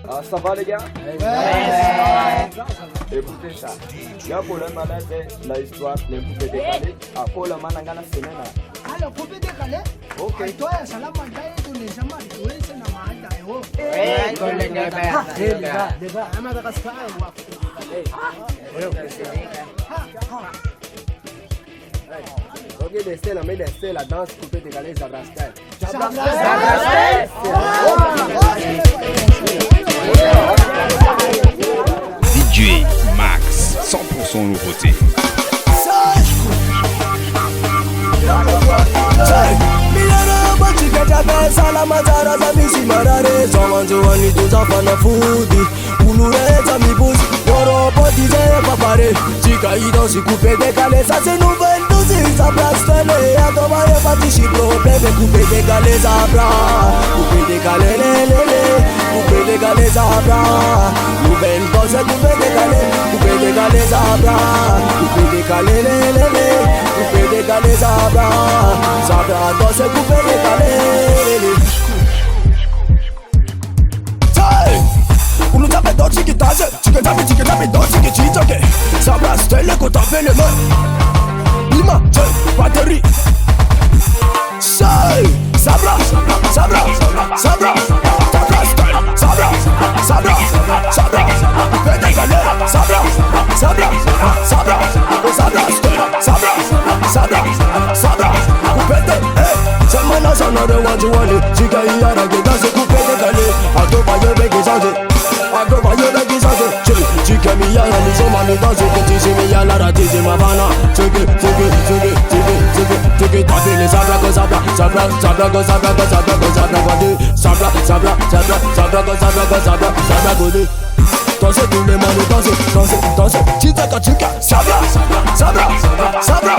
Ah, ça va les gars? Ouais. Écoutez ça. Il y a un problème malade, l'histoire, les poupées décalées. Ah, pour le manangana semaine. Ah, le poupée décalée? Ok. Toi, ça l'a mandé de les jamais jouer, c'est la mandé. Eh, con le gars. À Madagascar, Ok, descer la main, descer la danse, poupée décalée, Zabrastel. DJ Max, 100% nouveauté. Salamazara za misimarare Zomanzo wani tuzafana fudi Ulureza mibuzi Yoropo dize papare Chika idosi coupe décalé Ça c'est nouvelle douce Ça place télé Atoma ye patishi problème Coupe décalé zabra Coupe décalé lélé Coupe décalé zabra Nouvelle dose coupe décalé Coupe décalé zabra Coupe décalé lélé Coupe décalé zabra Zabra dose coupe décalé Unutape doci che tace, chique doci che ci gioche Sabra stelle con tappe le mani Lima, c'è, batterie Sai, sabra, sabra, sabra Sabra stelle, sabra, sabra, sabra Vede galera, sabra, sabra, sabra Sabra stelle, sabra, sabra, sabra Vede, semana sonore wanjuwani Chica iara che danse kupete gale Adoba yebe che sanze Agoba yebe che sanze Chica mi yara mi soma mi danse Che ti si mi yala ra ti si ma vana Tiki tape le sabra go sabra Sabra, sabra go sabra go sabra go sabra go de Sabra, sabra, sabra, sabra go sabra go sabra Sabra go de Danse tout le monde danse, danse, danse Chica chica sabra, sabra, sabra Sabra,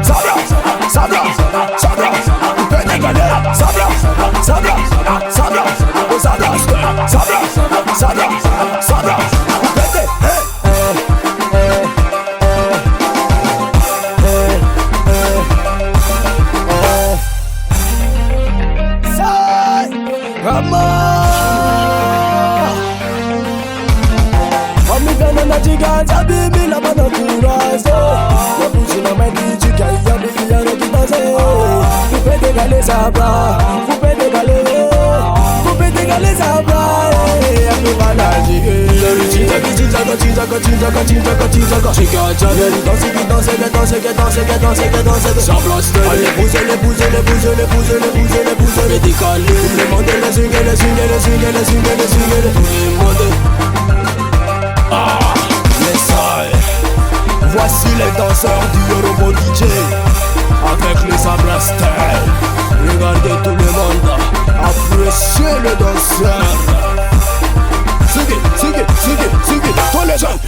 sabra, sabra, sabra Pede galera, sabra, sabra, sabra Sabra, sabra, sabra, sabra Pede, Sai, amor Amigana na chica, zabi mi la mano curase La pussy na mani chica, yabi yana kitase Coupe décalé sabra, coupe décalé sabra Arriva la jige Chinzaka Chica chaveri, danse Sabra stelle, allez pousse Médicalé, tout le monde les swing Tout le monde les salles. Voici les danseurs du Yorobo DJ avec les abrastels. Regardez tout le monde, appréciez le danseur. Sigue, tous les jeunes.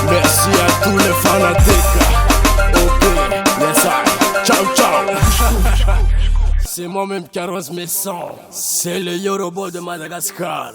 Merci à tous les fanatiques. Ok, yes, ciao. C'est moi-même qui arrose mes sangs. C'est le Yorobo de Madagascar.